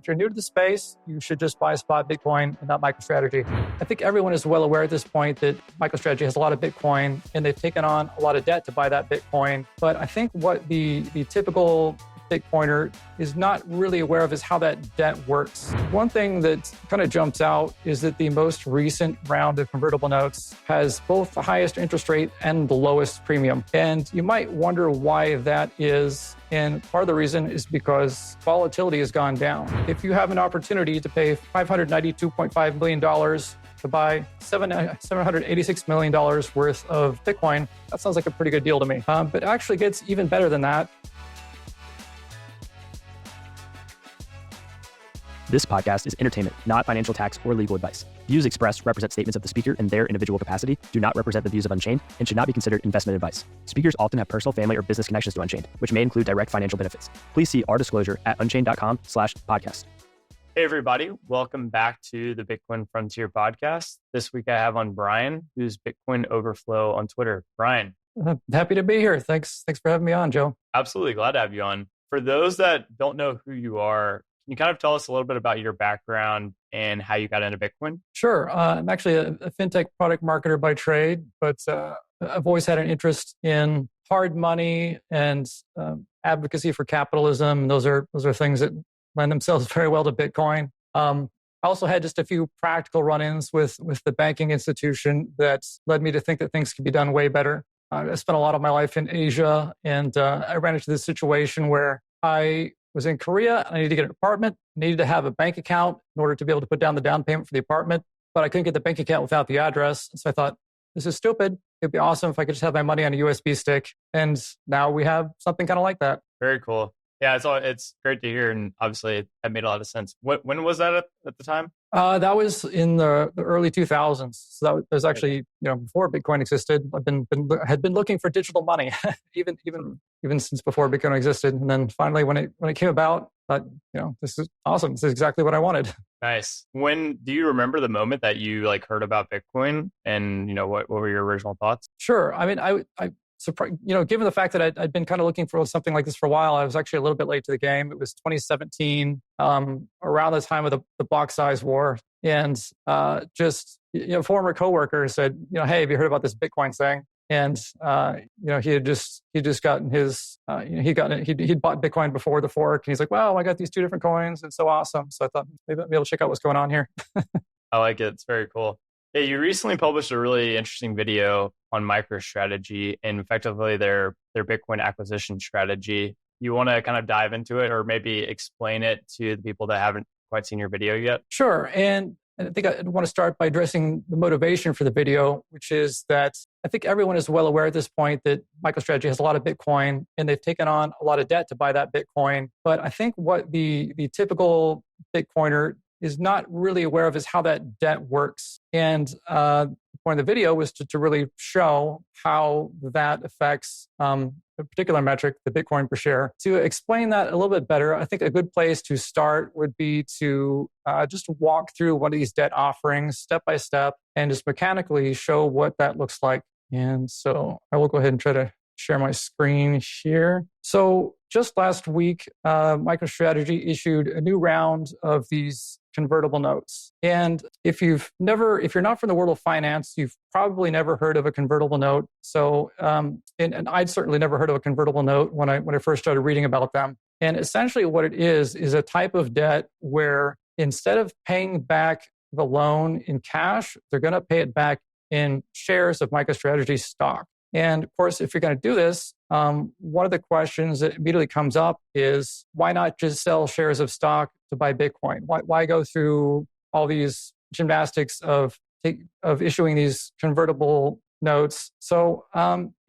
you're new to the space, you should just buy spot Bitcoin and not MicroStrategy. I think everyone is well aware at this point that MicroStrategy has a lot of Bitcoin and they've taken on a lot of debt to buy that Bitcoin. But I think what the typical Bitcoiner is not really aware of is how that debt works. One thing that kind of jumps out is that the most recent round of convertible notes has both the highest interest rate and the lowest premium. And you might wonder why that is. And part of the reason is because volatility has gone down. If you have an opportunity to pay $592.5 million to buy $786 million worth of Bitcoin, that sounds like a pretty good deal to me. But it actually gets even better than that. This podcast is entertainment, not financial, tax, or legal advice. Views expressed represent statements of the speaker in their individual capacity, do not represent the views of Unchained, and should not be considered investment advice. Speakers often have personal, family, or business connections to Unchained, which may include direct financial benefits. Please see our disclosure at unchained.com/podcast. Hey, everybody. Welcome back to the Bitcoin Frontier podcast. This week I have on Brian, who's Bitcoin Overflow on Twitter. Brian. Happy to be here. Thanks for having me on, Joe. Absolutely. Glad to have you on. For those that don't know who you are, can you kind of tell us a little bit about your background and how you got into Bitcoin? Sure. I'm actually a fintech product marketer by trade, but I've always had an interest in hard money and advocacy for capitalism. Those are things that lend themselves very well to Bitcoin. I also had just a few practical run-ins with the banking institution that led me to think that things could be done way better. I spent a lot of my life in Asia, and I ran into this situation where I was in Korea. I needed to get an apartment, needed to have a bank account in order to be able to put down the down payment for the apartment, but I couldn't get the bank account without the address. So I thought, this is stupid. It'd be awesome if I could just have my money on a USB stick. And now we have something kind of like that. Very cool. Yeah, it's great to hear. And obviously that made a lot of sense. When was that at the time? That was in the early 2000s. So that was actually, before Bitcoin existed. Had been looking for digital money, even since before Bitcoin existed. And then finally, when it came about, I thought, this is awesome. This is exactly what I wanted. Nice. When do you remember the moment that you heard about Bitcoin, and what were your original thoughts? Sure. I mean, I surprised, given the fact that I'd been kind of looking for something like this for a while, I was actually a little bit late to the game. It was 2017, around the time of the block size war. And former coworker said, hey, have you heard about this Bitcoin thing? And he had just gotten his he'd bought Bitcoin before the fork, and he's like, wow, I got these two different coins. It's so awesome. So I thought maybe I'll be able to check out what's going on here. I like it. It's very cool. Yeah, you recently published a really interesting video on MicroStrategy and effectively their Bitcoin acquisition strategy. You want to kind of dive into it, or maybe explain it to the people that haven't quite seen your video yet? Sure. And I think I want to start by addressing the motivation for the video, which is that I think everyone is well aware at this point that MicroStrategy has a lot of Bitcoin and they've taken on a lot of debt to buy that Bitcoin. But I think what the typical Bitcoiner is not really aware of is how that debt works. And the point of the video was to really show how that affects a particular metric, the Bitcoin per share. To explain that a little bit better, I think a good place to start would be to just walk through one of these debt offerings step by step and just mechanically show what that looks like. And so I will go ahead and try to share my screen here. So just last week, MicroStrategy issued a new round of these convertible notes. And if you're not from the world of finance, you've probably never heard of a convertible note. So, and I'd certainly never heard of a convertible note when I first started reading about them. And essentially what it is a type of debt where instead of paying back the loan in cash, they're going to pay it back in shares of MicroStrategy stock. And of course, if you're going to do this, one of the questions that immediately comes up is, why not just sell shares of stock to buy Bitcoin? Why go through all these gymnastics of issuing these convertible notes? So,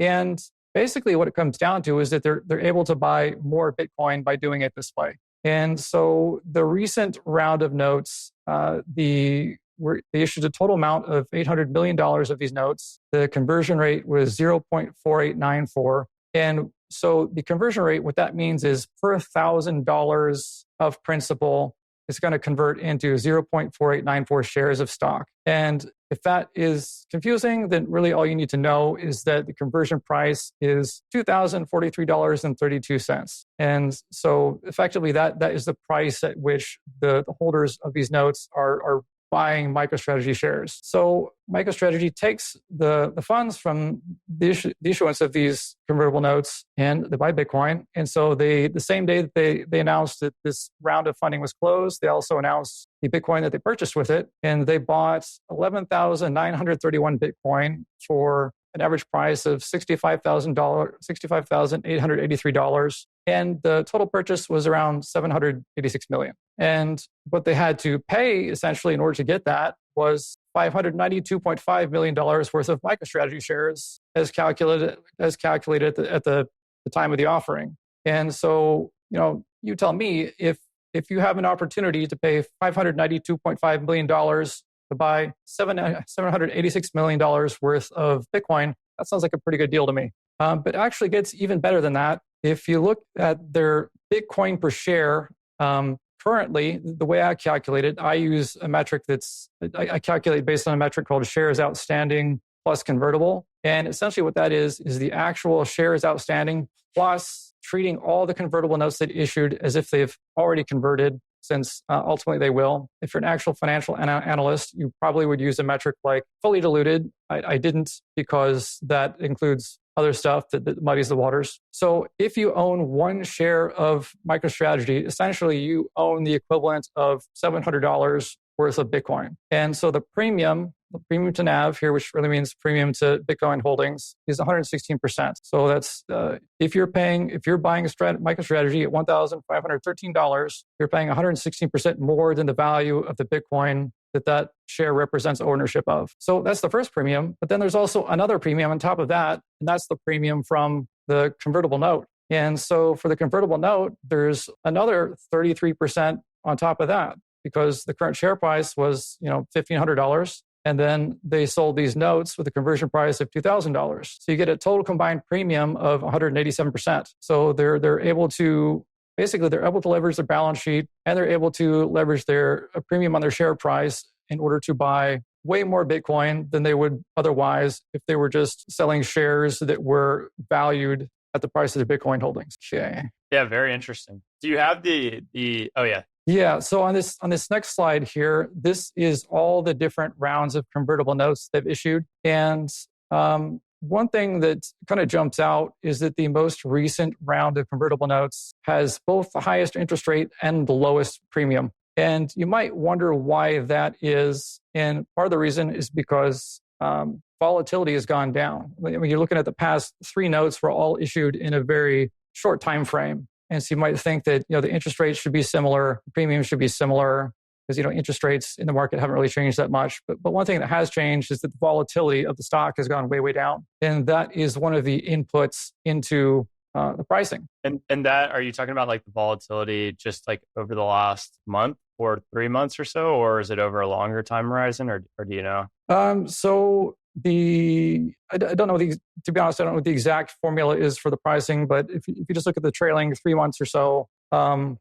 and basically what it comes down to is that they're able to buy more Bitcoin by doing it this way. And so the recent round of notes, they issued a total amount of $800 million of these notes. The conversion rate was 0.4894. And so the conversion rate, what that means is per $1,000 of principal, is going to convert into 0.4894 shares of stock. And if that is confusing, then really all you need to know is that the conversion price is $2,043.32. And so effectively that is the price at which the holders of these notes are buying MicroStrategy shares. So MicroStrategy takes the funds from the issuance of these convertible notes and they buy Bitcoin. And so the same day that they announced that this round of funding was closed, they also announced the Bitcoin that they purchased with it. And they bought 11,931 Bitcoin for an average price of $65,883. And the total purchase was around $786 million. And what they had to pay essentially in order to get that was $592.5 million worth of MicroStrategy shares as calculated at the time of the offering. And so, you tell me if you have an opportunity to pay $592.5 million to buy $786 million worth of Bitcoin, that sounds like a pretty good deal to me. But it actually gets even better than that. If you look at their Bitcoin per share, currently, the way I calculate it, I use a metric I calculate based on a metric called shares outstanding plus convertible. And essentially what that is the actual shares outstanding plus treating all the convertible notes that issued as if they've already converted, since ultimately they will. If you're an actual financial analyst, you probably would use a metric like fully diluted. I didn't, because that includes other stuff that muddies the waters. So if you own one share of MicroStrategy, essentially you own the equivalent of $700 worth of Bitcoin. And so the premium to NAV here, which really means premium to Bitcoin holdings, is 116%. So that's if you're buying a MicroStrategy at $1,513, you're paying 116% more than the value of the Bitcoin that share represents ownership of. So that's the first premium. But then there's also another premium on top of that, and that's the premium from the convertible note. And so for the convertible note, there's another 33% on top of that, because the current share price was $1,500. And then they sold these notes with a conversion price of $2,000. So you get a total combined premium of 187%. So they're able to leverage their balance sheet, and they're able to leverage a premium on their share price in order to buy way more Bitcoin than they would otherwise if they were just selling shares that were valued at the price of their Bitcoin holdings. Okay. Yeah, very interesting. Do you have the oh yeah. Yeah, so on this next slide here, this is all the different rounds of convertible notes they've issued. And one thing that kind of jumps out is that the most recent round of convertible notes has both the highest interest rate and the lowest premium. And you might wonder why that is. And part of the reason is because volatility has gone down. When you're looking at the past three notes, were all issued in a very short time frame. And so you might think that the interest rates should be similar, premiums should be similar, because interest rates in the market haven't really changed that much. But one thing that has changed is that the volatility of the stock has gone way, way down, and that is one of the inputs into the pricing. And that, are you talking about like the volatility just like over the last month or 3 months or so, or is it over a longer time horizon, or do you know? So I don't know to be honest, I don't know what the exact formula is for the pricing, but if you just look at the trailing 3 months or so, or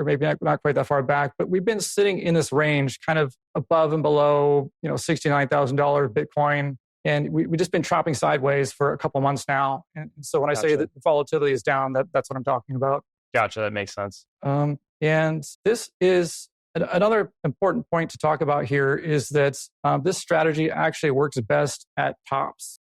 maybe not quite that far back, but we've been sitting in this range kind of above and below, $69,000 Bitcoin. And we've just been chopping sideways for a couple months now. And so when I say that the volatility is down, that's what I'm talking about. Gotcha. That makes sense. And this is another important point to talk about here, is that this strategy actually works best at tops.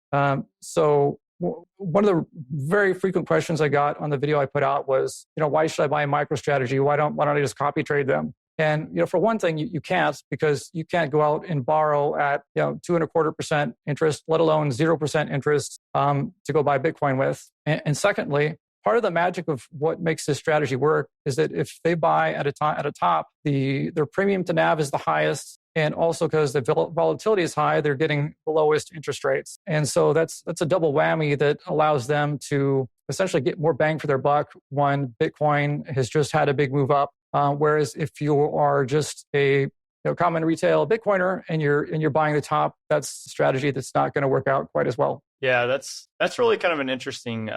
So one of the very frequent questions I got on the video I put out was, why should I buy MicroStrategy? Why don't I just copy trade them? And for one thing, you can't, because you can't go out and borrow at 2.25% interest, let alone 0% interest to go buy Bitcoin with. And secondly, part of the magic of what makes this strategy work is that if they buy at a top, their premium to NAV is the highest, and also because the volatility is high, they're getting the lowest interest rates. And so that's a double whammy that allows them to essentially get more bang for their buck when Bitcoin has just had a big move up. Whereas if you are just a common retail Bitcoiner and you're buying the top, that's a strategy that's not going to work out quite as well. Yeah, that's really kind of an interesting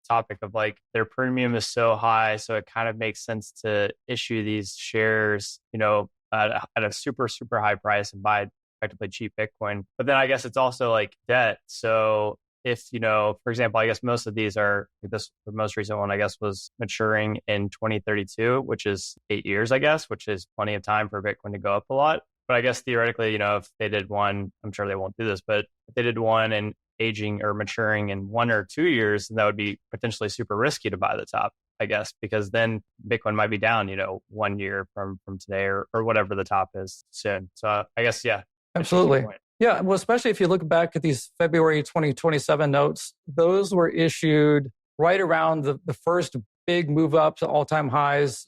topic of like their premium is so high, so it kind of makes sense to issue these shares, at a super, super high price and buy effectively cheap Bitcoin. But then I guess it's also like debt. So if, for example, I guess most of these are the most recent one, I guess, was maturing in 2032, which is 8 years, I guess, which is plenty of time for Bitcoin to go up a lot. But I guess theoretically, if they did one, I'm sure they won't do this, but if they did one and aging or maturing in 1 or 2 years, then that would be potentially super risky to buy the top, I guess, because then Bitcoin might be down, 1 year from today or whatever the top is soon. So I guess, yeah. Absolutely. Yeah. Well, especially if you look back at these February 2027 notes, those were issued right around the first big move up to all-time highs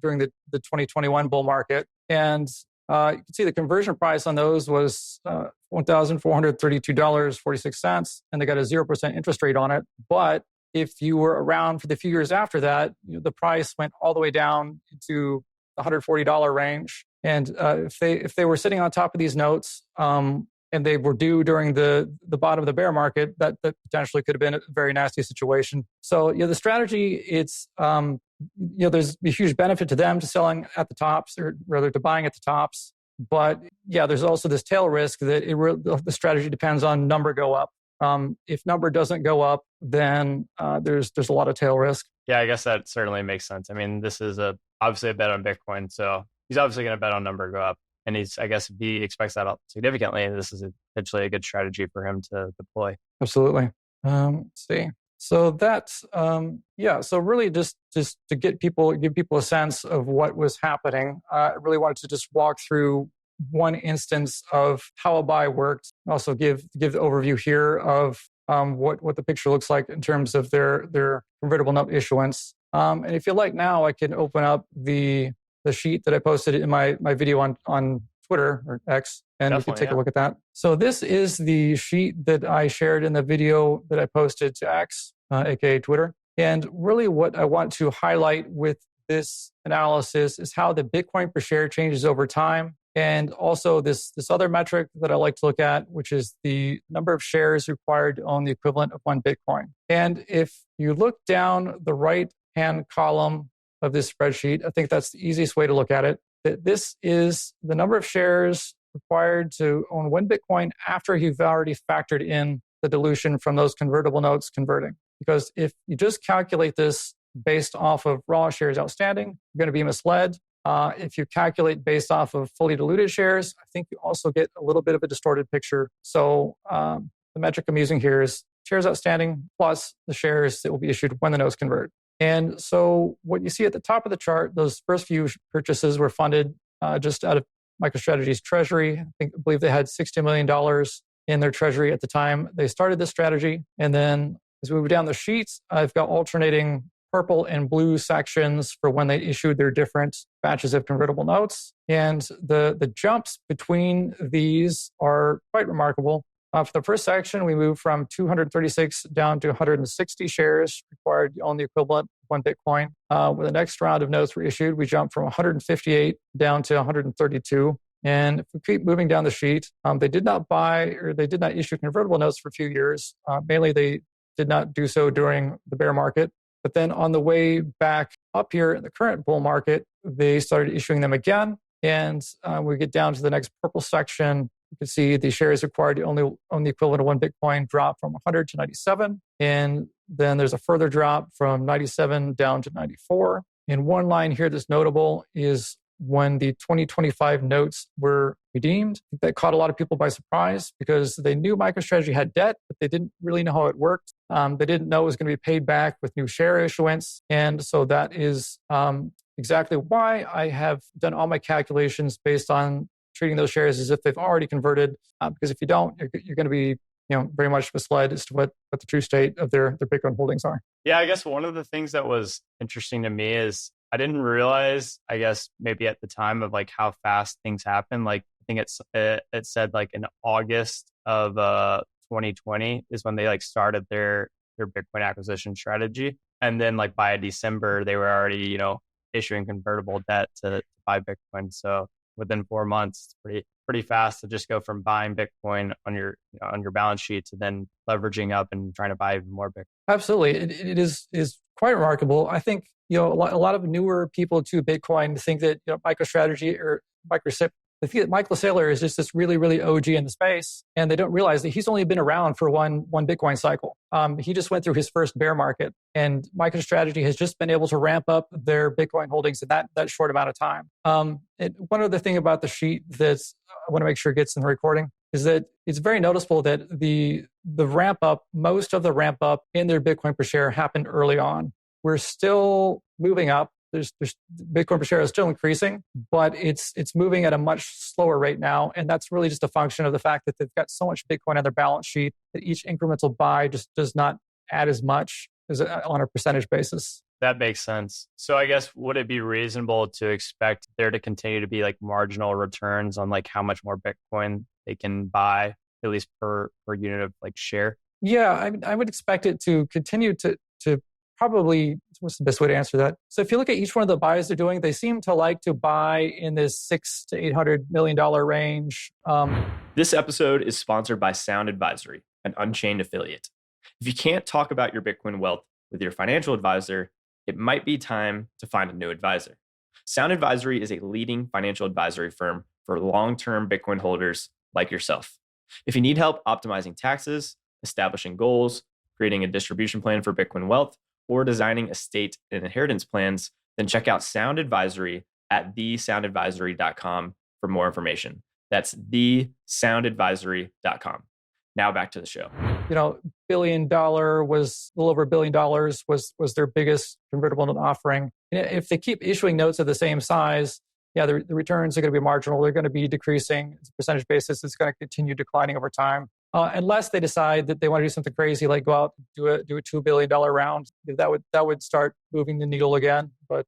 during the 2021 bull market. And you can see the conversion price on those was $1,432.46, and they got a 0% interest rate on it. But if you were around for the few years after that, the price went all the way down to the $140 range. And if they were sitting on top of these notes and they were due during the bottom of the bear market, that potentially could have been a very nasty situation. So the strategy, it's there's a huge benefit to them to selling at the tops, or rather to buying at the tops. But there's also this tail risk that the strategy depends on number go up. If number doesn't go up, then there's a lot of tail risk. Yeah, I guess that certainly makes sense. I mean, this is obviously a bet on Bitcoin, so he's obviously going to bet on number go up. And I guess if he expects that up significantly, this is potentially a good strategy for him to deploy. Absolutely. Let's see. So that's, so really just to give people a sense of what was happening, I really wanted to just walk through one instance of how a buy worked. Also give the overview here of what the picture looks like in terms of their convertible note issuance. And if you like now, I can open up the sheet that I posted in my video on Twitter or X, and we can take a look at that. So this is the sheet that I shared in the video that I posted to X, aka Twitter. And really what I want to highlight with this analysis is how the Bitcoin per share changes over time. And also this other metric that I like to look at, which is the number of shares required to own the equivalent of 1 Bitcoin. And if you look down the right-hand column of this spreadsheet, I think that's the easiest way to look at it. That this is the number of shares required to own 1 Bitcoin after you've already factored in the dilution from those convertible notes converting. Because if you just calculate this based off of raw shares outstanding, you're going to be misled. If you calculate based off of fully diluted shares, I think you also get a little bit of a distorted picture. So the metric I'm using here is shares outstanding plus the shares that will be issued when the notes convert. And so what you see at the top of the chart, those first few purchases were funded just out of MicroStrategy's treasury. I believe they had $60 million in their treasury at the time they started this strategy. And then as we move down the sheets, I've got alternating purple and blue sections for when they issued their different batches of convertible notes. And the jumps between these are quite remarkable. For the first section, we moved from 236 down to 160 shares required to own the equivalent of 1 Bitcoin. When the next round of notes were issued, we jumped from 158 down to 132. And if we keep moving down the sheet, they did not issue convertible notes for a few years. Mainly, they did not do so during the bear market. But then on the way back up here in the current bull market, they started issuing them again. And we get down to the next purple section. You can see the shares required to only own the equivalent of 1 Bitcoin drop from 100 to 97. And then there's a further drop from 97 down to 94. And one line here that's notable is when the 2025 notes were redeemed. That caught a lot of people by surprise because they knew MicroStrategy had debt, but they didn't really know how it worked. They didn't know it was going to be paid back with new share issuance. And so that is exactly why I have done all my calculations based on treating those shares as if they've already converted. Because if you don't, you're going to be very much misled as to what the true state of their Bitcoin holdings are. Yeah, I guess one of the things that was interesting to me is I didn't realize, I guess maybe at the time, of like how fast things happen. Like I think it said like in August of 2020 is when they like started their Bitcoin acquisition strategy, and then like by December they were already issuing convertible debt to buy Bitcoin. So within 4 months, it's pretty fast to just go from buying Bitcoin on your balance sheet to then leveraging up and trying to buy even more Bitcoin. Absolutely. It is quite remarkable. I think, a lot of newer people to Bitcoin think that, MicroStrategy or they think that Michael Saylor is just this really, really OG in the space, and they don't realize that he's only been around for one Bitcoin cycle. He just went through his first bear market, and MicroStrategy has just been able to ramp up their Bitcoin holdings in that short amount of time. And one other thing about the sheet that I want to make sure gets in the recording is that it's very noticeable that the ramp up, most of the ramp up in their Bitcoin per share happened early on. We're still moving up. There's Bitcoin per share is still increasing, but it's moving at a much slower rate now. And that's really just a function of the fact that they've got so much Bitcoin on their balance sheet that each incremental buy just does not add as much as on a percentage basis. That makes sense. So I guess, would it be reasonable to expect there to continue to be like marginal returns on like how much more Bitcoin they can buy, at least per unit of like share? Yeah, I would expect it to continue to probably, what's the best way to answer that? So if you look at each one of the buys they're doing, they seem to like to buy in this $600 to $800 million range. This episode is sponsored by Sound Advisory, an Unchained affiliate. If you can't talk about your Bitcoin wealth with your financial advisor, it might be time to find a new advisor. Sound Advisory is a leading financial advisory firm for long-term Bitcoin holders like yourself. If you need help optimizing taxes, establishing goals, creating a distribution plan for Bitcoin wealth, or designing estate and inheritance plans, then check out Sound Advisory at thesoundadvisory.com for more information. That's thesoundadvisory.com. Now back to the show. $1 billion was a little over $1 billion was their biggest convertible note offering. And if they keep issuing notes of the same size, the returns are going to be marginal. They're going to be decreasing. It's a percentage basis. It's going to continue declining over time. Unless they decide that they want to do something crazy, like go out and do a $2 billion round, that would start moving the needle again. But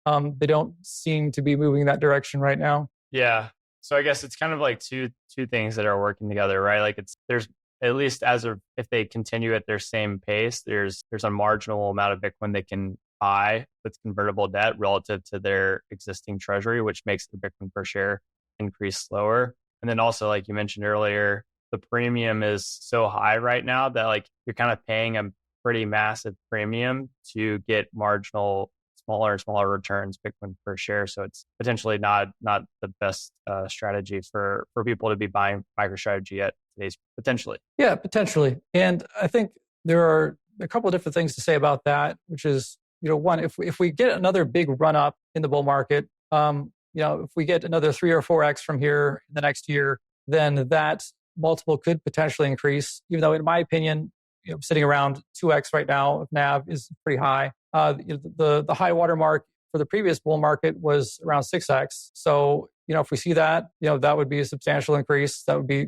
they don't seem to be moving that direction right now. Yeah. So I guess it's kind of like two things that are working together, right? Like there's at least if they continue at their same pace, there's a marginal amount of Bitcoin they can buy with convertible debt relative to their existing treasury, which makes the Bitcoin per share increase slower. And then also, like you mentioned earlier, the premium is so high right now that like you're kind of paying a pretty massive premium to get marginal smaller and smaller returns Bitcoin per share. So it's potentially not the best strategy for people to be buying MicroStrategy at today's potentially. Yeah, potentially. And I think there are a couple of different things to say about that, which is, one, if we get another big run up in the bull market, if we get another 3 or 4x from here in the next year, then that multiple could potentially increase, even though in my opinion, sitting around 2x right now of NAV is pretty high. The high water mark for the previous bull market was around 6x. So, if we see that, that would be a substantial increase. That would be,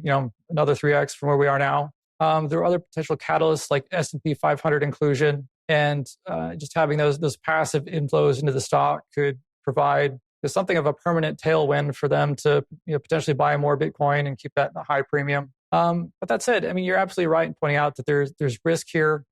another 3x from where we are now. There are other potential catalysts like S&P 500 inclusion, and just having those passive inflows into the stock could provide something of a permanent tailwind for them to potentially buy more Bitcoin and keep that in a high premium. But that said, I mean, you're absolutely right in pointing out that there's risk here.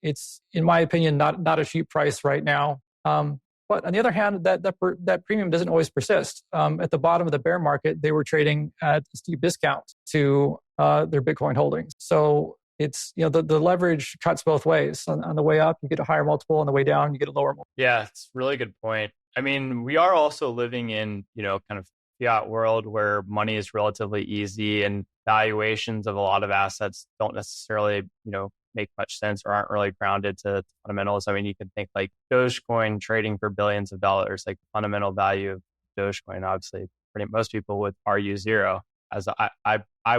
It's, in my opinion, not a cheap price right now. But on the other hand, that premium doesn't always persist. At the bottom of the bear market, they were trading at a steep discount to their Bitcoin holdings. So it's, the leverage cuts both ways. On the way up, you get a higher multiple. On the way down, you get a lower multiple. Yeah, it's a really good point. I mean, we are also living in, kind of fiat world where money is relatively easy and valuations of a lot of assets don't necessarily, make much sense or aren't really grounded to fundamentals. I mean, you can think like Dogecoin trading for billions of dollars, like the fundamental value of Dogecoin, obviously, most people would argue zero, as I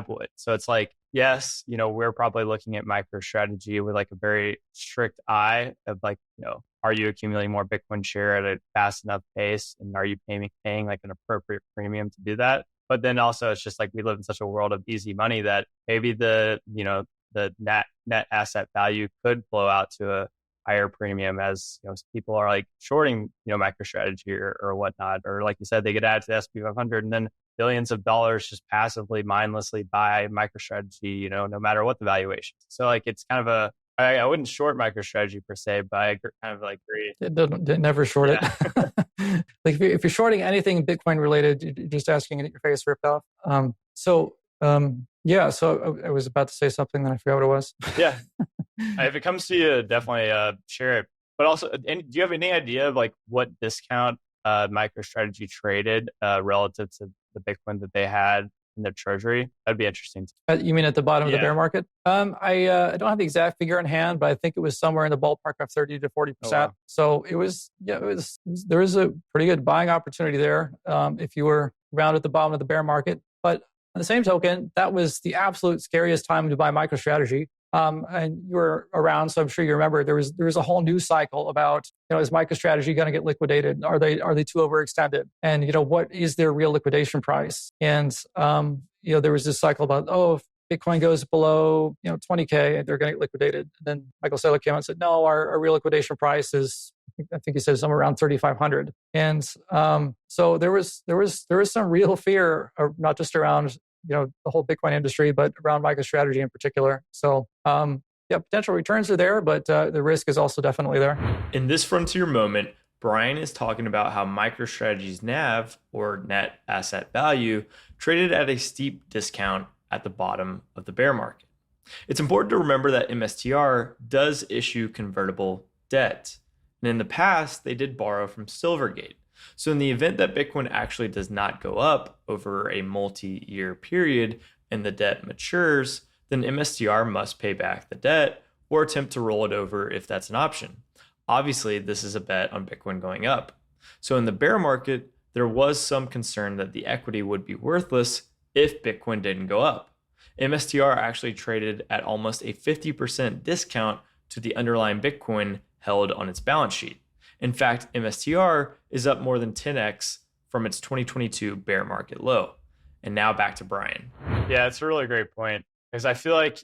would. So it's like, yes, we're probably looking at MicroStrategy with like a very strict eye of like, are you accumulating more Bitcoin share at a fast enough pace? And are you paying like an appropriate premium to do that? But then also it's just like we live in such a world of easy money that maybe the net asset value could blow out to a higher premium as people are like shorting MicroStrategy or whatnot, or like you said, they get added to the S&P 500 and then billions of dollars just passively mindlessly buy MicroStrategy no matter what the valuation. So like it's kind of I wouldn't short MicroStrategy per se, but I kind of like agree. They never short Yeah. it. Like if you're shorting anything Bitcoin related, you're just asking to get your face ripped off. Yeah. So I was about to say something, then I forgot what it was. Yeah. If it comes to you, definitely share it. But also, do you have any idea of like what discount MicroStrategy traded relative to the Bitcoin that they had in their treasury? That'd be interesting. You mean at the bottom of the Yeah. bear market? I don't have the exact figure in hand, but I think it was somewhere in the ballpark of 30 to 40%. Oh, wow. So there was a pretty good buying opportunity there if you were around at the bottom of the bear market. But on the same token, that was the absolute scariest time to buy MicroStrategy. And you were around, so I'm sure you remember there was a whole news cycle about, is MicroStrategy going to get liquidated? Are they too overextended? And what is their real liquidation price? And there was this cycle about, if Bitcoin goes below 20K, they're going to get liquidated. And then Michael Saylor came out and said, no, our real liquidation price is, I think he said somewhere around 3,500. And so there was some real fear, not just around the whole Bitcoin industry, but around MicroStrategy in particular. So potential returns are there, but the risk is also definitely there. In this frontier moment, Brian is talking about how MicroStrategy's NAV, or net asset value, traded at a steep discount at the bottom of the bear market. It's important to remember that MSTR does issue convertible debt. And in the past, they did borrow from Silvergate. So in the event that Bitcoin actually does not go up over a multi-year period and the debt matures, then MSTR must pay back the debt or attempt to roll it over if that's an option. Obviously, this is a bet on Bitcoin going up. So in the bear market, there was some concern that the equity would be worthless if Bitcoin didn't go up. MSTR actually traded at almost a 50% discount to the underlying Bitcoin held on its balance sheet. In fact, MSTR is up more than 10x from its 2022 bear market low. And now back to Brian. Yeah, it's a really great point. Because I feel like,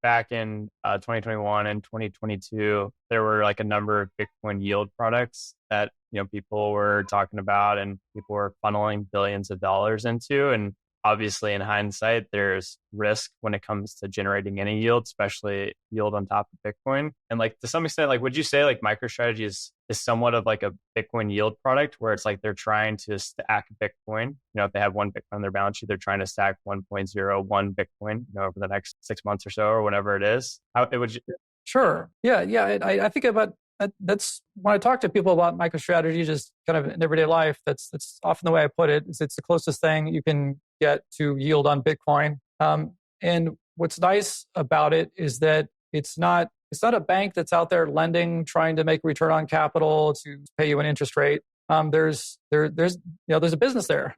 back in 2021 and 2022, there were like a number of Bitcoin yield products that, people were talking about and people were funneling billions of dollars into. And obviously in hindsight, there's risk when it comes to generating any yield, especially yield on top of Bitcoin. And like to some extent, like would you say like MicroStrategy is somewhat of like a Bitcoin yield product where it's like they're trying to stack Bitcoin? If they have one Bitcoin on their balance sheet, they're trying to stack 1.01 Bitcoin, over the next 6 months or so, or whatever it is. How it would? Sure. Yeah. I think about that's when I talk to people about MicroStrategy, just kind of in everyday life. That's often the way I put it. It's the closest thing you can get to yield on Bitcoin. And what's nice about it is that it's not a bank that's out there lending, trying to make a return on capital to pay you an interest rate. There's a business there.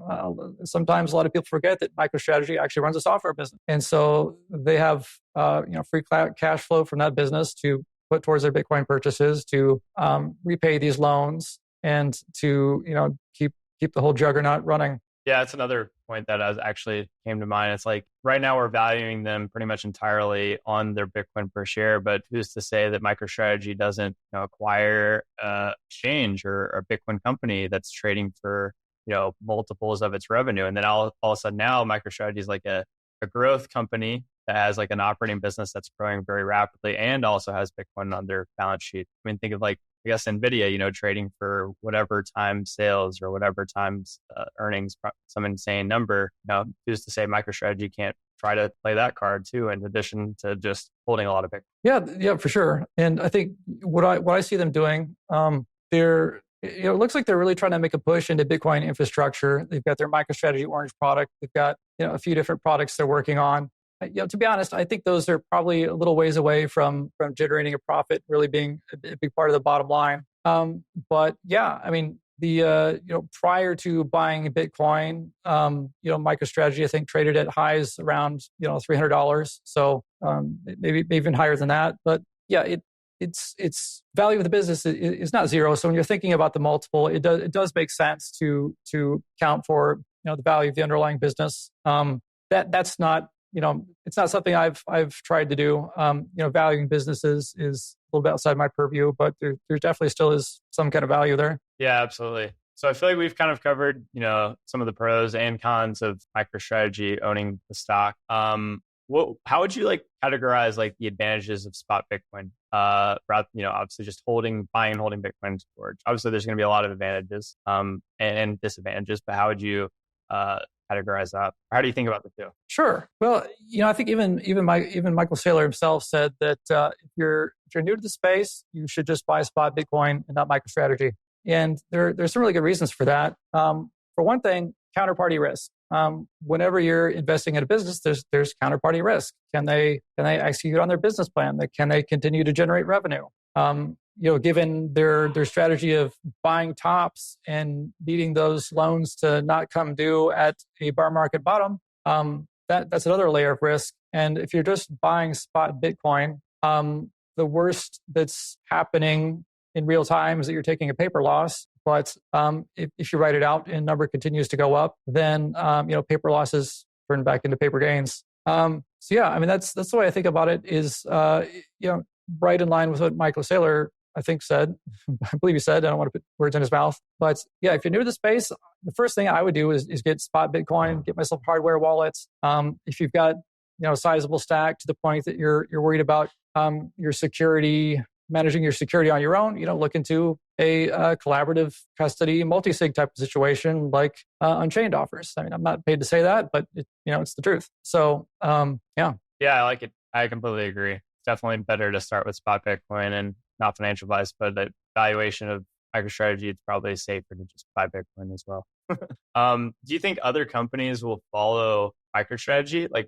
Sometimes a lot of people forget that MicroStrategy actually runs a software business, and so they have free cash flow from that business to put towards their Bitcoin purchases, to repay these loans, and to keep the whole juggernaut running. Yeah, it's another point that actually came to mind. It's like right now we're valuing them pretty much entirely on their Bitcoin per share, but who's to say that MicroStrategy doesn't acquire exchange or a Bitcoin company that's trading for multiples of its revenue, and then all of a sudden now MicroStrategy is like a growth company that has like an operating business that's growing very rapidly and also has Bitcoin on their balance sheet. I mean, think of like, I guess, NVIDIA, trading for whatever times sales or whatever times earnings, some insane number. Who's to say MicroStrategy can't try to play that card too, in addition to just holding a lot of Bitcoin? Yeah, for sure. And I think what I see them doing, it looks like they're really trying to make a push into Bitcoin infrastructure. They've got their MicroStrategy Orange product. They've got a few different products they're working on. To be honest, I think those are probably a little ways away from generating a profit, really being a big part of the bottom line. But yeah, I mean, the prior to buying Bitcoin, MicroStrategy I think traded at highs around $300. So maybe even higher than that. But yeah, its value of the business is not zero. So when you're thinking about the multiple, it does make sense to count for the value of the underlying business. That's not. It's not something I've tried to do. Valuing businesses is a little bit outside my purview, but there definitely still is some kind of value there. Yeah, absolutely. So I feel like we've kind of covered, some of the pros and cons of MicroStrategy owning the stock. How would you like categorize like the advantages of spot Bitcoin? Rather, obviously just buying and holding Bitcoin storage. Obviously, there's going to be a lot of advantages and disadvantages, but how would you categorize that? How do you think about the two? Sure. Well, I think even Michael Saylor himself said that if you're new to the space, you should just buy spot Bitcoin and not MicroStrategy. And there's some really good reasons for that. For one thing, counterparty risk. Whenever you're investing in a business, there's counterparty risk. Can they execute on their business plan? Can they continue to generate revenue? Given their strategy of buying tops and needing those loans to not come due at a bar market bottom, that's another layer of risk. And if you're just buying spot Bitcoin, the worst that's happening in real time is that you're taking a paper loss. But if you write it out and number continues to go up, then paper losses turn back into paper gains. So yeah, I mean that's the way I think about it. Is right in line with what Michael Saylor I think said. I believe he said. I don't want to put words in his mouth, but yeah, if you're new to the space, the first thing I would do is get spot Bitcoin, get myself hardware wallets. If you've got a sizable stack to the point that you're worried about your security. Managing your security on your own, look into a collaborative custody multi-sig type of situation like Unchained offers. I mean, I'm not paid to say that, but it's the truth. So, yeah. Yeah, I like it. I completely agree. It's definitely better to start with spot Bitcoin and not financial advice, but the valuation of MicroStrategy, it's probably safer to just buy Bitcoin as well. Do you think other companies will follow MicroStrategy? Like,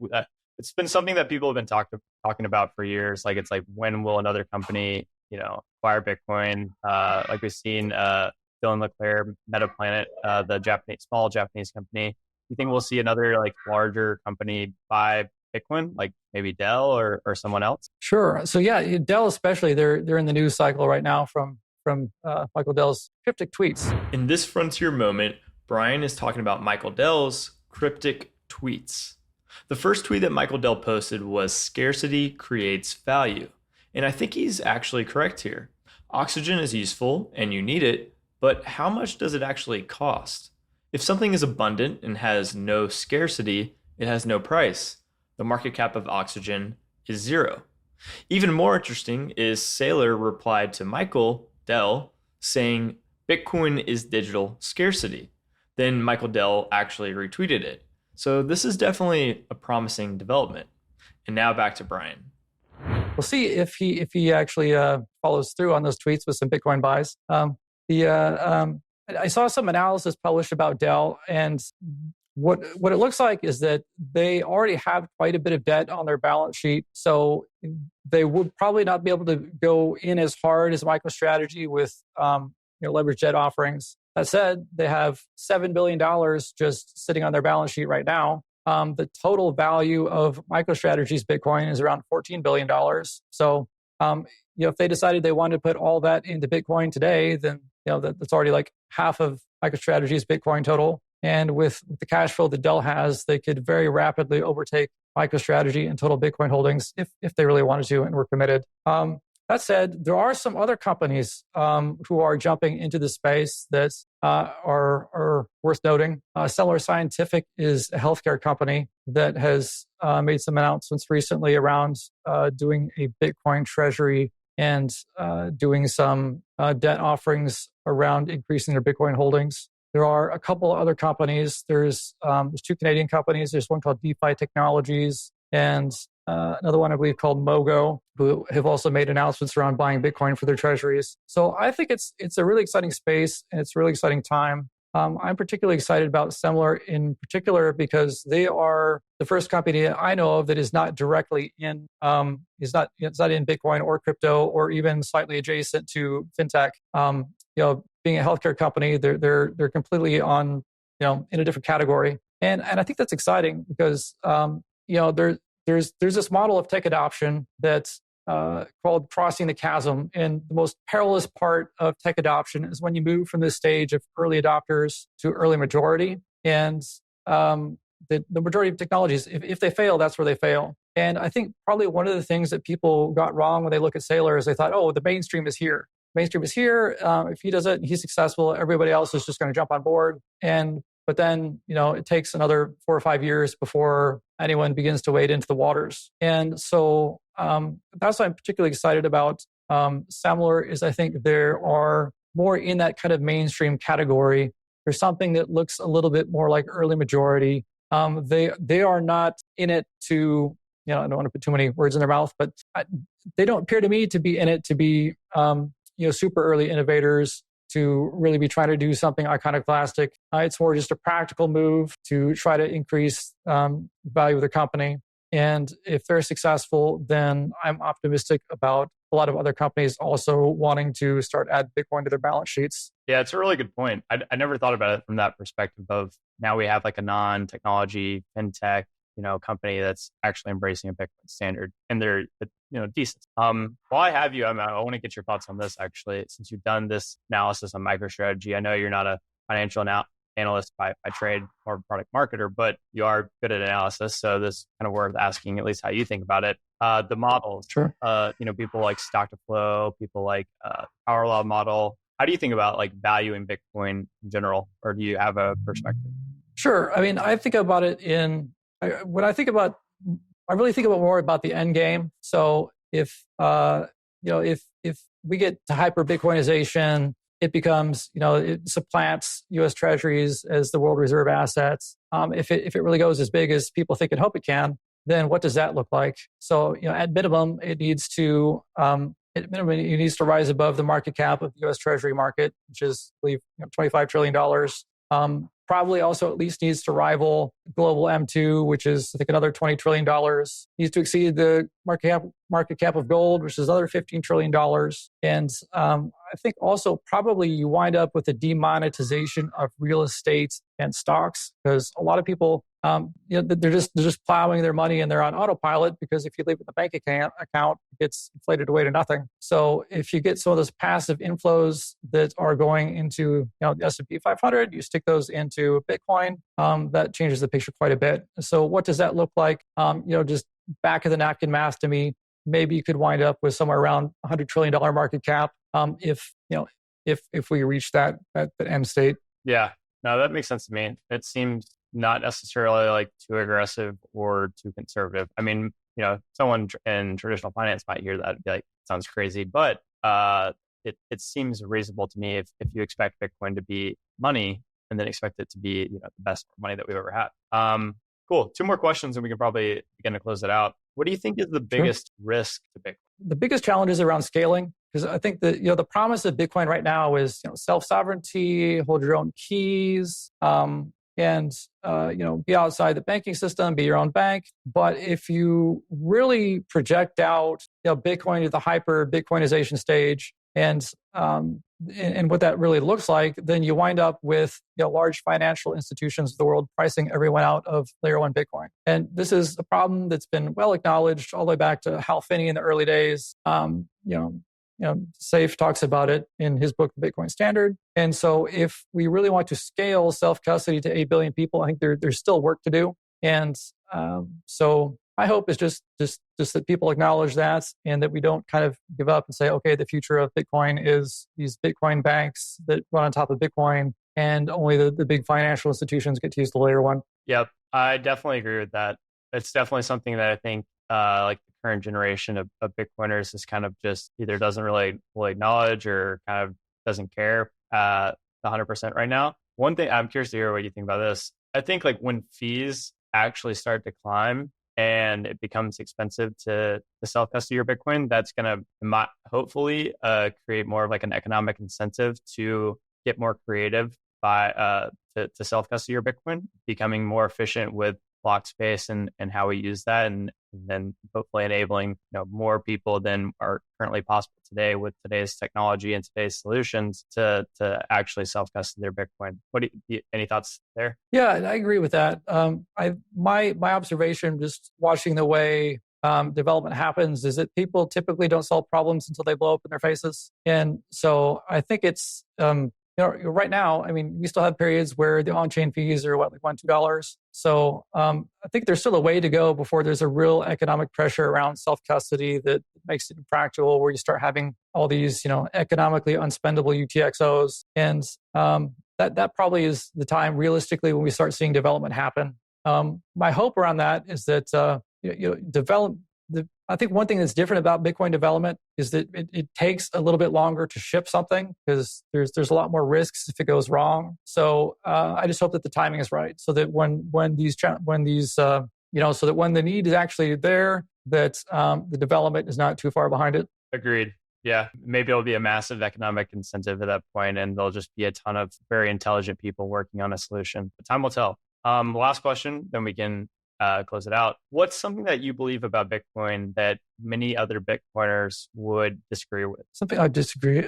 it's been something that people have been talking about for years. Like, it's like, when will another company, acquire Bitcoin? Like we've seen Dylan LeClaire, Metaplanet, the small Japanese company. You think we'll see another like larger company buy Bitcoin, like maybe Dell or someone else? Sure. So yeah, Dell especially, they're in the news cycle right now from Michael Dell's cryptic tweets. In this frontier moment, Brian is talking about Michael Dell's cryptic tweets. The first tweet that Michael Dell posted was "Scarcity creates value." And I think he's actually correct here. Oxygen is useful and you need it, but how much does it actually cost? If something is abundant and has no scarcity, it has no price. The market cap of oxygen is zero. Even more interesting is Saylor replied to Michael Dell saying Bitcoin is digital scarcity. Then Michael Dell actually retweeted it. So this is definitely a promising development. And now back to Brian. We'll see if he actually follows through on those tweets with some Bitcoin buys. I saw some analysis published about Dell, and what it looks like is that they already have quite a bit of debt on their balance sheet, so they would probably not be able to go in as hard as MicroStrategy with leveraged debt offerings. That said, they have $7 billion just sitting on their balance sheet right now. The total value of MicroStrategy's Bitcoin is around $14 billion. So, if they decided they wanted to put all that into Bitcoin today, then that's already like half of MicroStrategy's Bitcoin total. And with the cash flow that Dell has, they could very rapidly overtake MicroStrategy and total Bitcoin holdings if they really wanted to and were committed. That said, there are some other companies who are jumping into the space that are worth noting. Stellar Scientific is a healthcare company that has made some announcements recently around doing a Bitcoin treasury and doing some debt offerings around increasing their Bitcoin holdings. There are a couple other companies. There's two Canadian companies. There's one called DeFi Technologies and another one I believe called Mogo, who have also made announcements around buying Bitcoin for their treasuries. So I think it's a really exciting space and it's a really exciting time. I'm particularly excited about Semler in particular because they are the first company I know of that is not directly in is not in Bitcoin or crypto or even slightly adjacent to fintech. Being a healthcare company, they're completely on in a different category, and I think that's exciting because there's this model of tech adoption that's called crossing the chasm. And the most perilous part of tech adoption is when you move from this stage of early adopters to early majority. And the majority of technologies, if they fail, that's where they fail. And I think probably one of the things that people got wrong when they look at Saylor is they thought, oh, the mainstream is here. Mainstream is here. If he does it and he's successful, everybody else is just going to jump on board. And but then, it takes another 4 or 5 years before anyone begins to wade into the waters. And so that's what I'm particularly excited about. Similar is, I think there are more in that kind of mainstream category. There's something that looks a little bit more like early majority. They are not in it to, I don't want to put too many words in their mouth, but they don't appear to me to be in it to be, super early innovators, to really be trying to do something iconoclastic. It's more just a practical move to try to increase value of the company. And if they're successful, then I'm optimistic about a lot of other companies also wanting to start add Bitcoin to their balance sheets. Yeah, it's a really good point. I never thought about it from that perspective of now we have like a non-technology fintech, company that's actually embracing a Bitcoin standard, and they're, decent. While I have you, I want to get your thoughts on this actually, since you've done this analysis on MicroStrategy. I know you're not a financial analyst by trade or product marketer, but you are good at analysis. So this is kind of worth asking, at least how you think about it. The models, Sure. People like stock to flow, people like power law model. How do you think about like valuing Bitcoin in general, or do you have a perspective? Sure. I mean, I think about it I really think about more about the end game. So if we get to hyper Bitcoinization, it becomes, it supplants U.S. Treasuries as the world reserve assets. If it really goes as big as people think and hope it can, then what does that look like? So, at minimum, it needs to rise above the market cap of the U.S. Treasury market, which is, I believe, $25 trillion. Probably also at least needs to rival global M2, which is, I think, another $20 trillion. Needs to exceed the market cap of gold, which is another $15 trillion. And I think also probably you wind up with a demonetization of real estate and stocks, because a lot of people, they're just plowing their money and they're on autopilot, because if you leave it in the bank account, it gets inflated away to nothing. So if you get some of those passive inflows that are going into the S&P 500, you stick those into Bitcoin, that changes the picture quite a bit. So what does that look like? Just back of the napkin math to me, maybe you could wind up with somewhere around $100 trillion market cap if we reach that end state. Yeah, no, that makes sense to me. It seems not necessarily like too aggressive or too conservative. I mean, someone in traditional finance might hear that and be like, sounds crazy, but it seems reasonable to me if you expect Bitcoin to be money and then expect it to be the best money that we've ever had. Cool. 2 more questions and we can probably begin to close it out. What do you think is the biggest risk to Bitcoin? The biggest challenge is around scaling, because I think that the promise of Bitcoin right now is self-sovereignty, hold your own keys, and be outside the banking system, be your own bank. But if you really project out Bitcoin to the hyper Bitcoinization stage, and what that really looks like, then you wind up with large financial institutions of the world pricing everyone out of layer 1 Bitcoin. And this is a problem that's been well acknowledged all the way back to Hal Finney in the early days. Safe talks about it in his book, The Bitcoin Standard. And so if we really want to scale self-custody to 8 billion people, I think there's still work to do. And so my hope is just that people acknowledge that, and that we don't kind of give up and say, okay, the future of Bitcoin is these Bitcoin banks that run on top of Bitcoin, and only the big financial institutions get to use the layer 1. Yep, I definitely agree with that. It's definitely something that I think like the current generation of Bitcoiners is kind of just either doesn't really acknowledge or kind of doesn't care 100% right now. One thing, I'm curious to hear what you think about this. I think like when fees actually start to climb and it becomes expensive to self-custody your Bitcoin, that's going to hopefully create more of like an economic incentive to get more creative to self-custody your Bitcoin, becoming more efficient with block space and how we use that, and then hopefully enabling more people than are currently possible today with today's technology and today's solutions to actually self-custody their Bitcoin. Any thoughts there? Yeah, I agree with that. My observation, just watching the way development happens, is that people typically don't solve problems until they blow up in their faces. And so I think it's right now, I mean, we still have periods where the on-chain fees are like $1, $2. So I think there's still a way to go before there's a real economic pressure around self-custody that makes it impractical, where you start having all these, economically unspendable UTXOs. And that probably is the time realistically when we start seeing development happen. My hope around that is that I think one thing that's different about Bitcoin development is that it takes a little bit longer to ship something because there's a lot more risks if it goes wrong. So I just hope that the timing is right, so that when the need is actually there, that the development is not too far behind it. Agreed. Yeah, maybe it'll be a massive economic incentive at that point, and there'll just be a ton of very intelligent people working on a solution. But time will tell. Last question, then we can close it out. What's something that you believe about Bitcoin that many other Bitcoiners would disagree with? Something I disagree.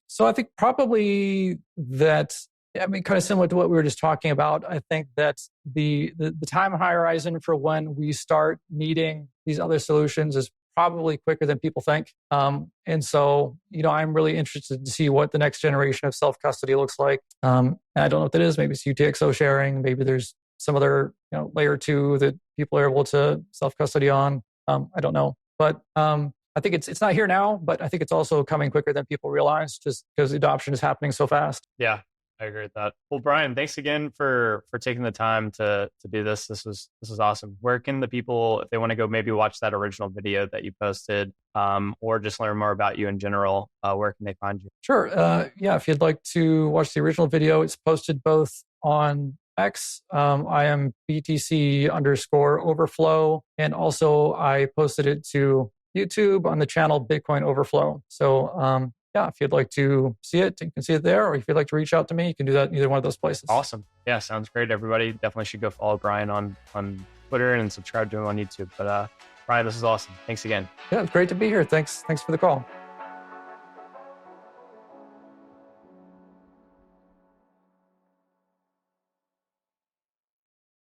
So I think probably that, kind of similar to what we were just talking about. I think that the time horizon for when we start needing these other solutions is probably quicker than people think. And so, I'm really interested to see what the next generation of self-custody looks like. And I don't know what that is. Maybe it's UTXO sharing. Maybe there's some other, layer 2 that people are able to self-custody on. I don't know. But I think it's not here now, but I think it's also coming quicker than people realize, just because the adoption is happening so fast. Yeah, I agree with that. Well, Brian, thanks again for taking the time to do this. This was awesome. Where can the people, if they want to go maybe watch that original video that you posted, or just learn more about you in general, where can they find you? Sure. If you'd like to watch the original video, it's posted both on X. I am BTC_overflow. And also I posted it to YouTube on the channel Bitcoin Overflow. So, if you'd like to see it, you can see it there. Or if you'd like to reach out to me, you can do that in either one of those places. Awesome. Yeah, sounds great. Everybody definitely should go follow Brian on Twitter and subscribe to him on YouTube. But Brian, this is awesome. Thanks again. Yeah, it's great to be here. Thanks for the call.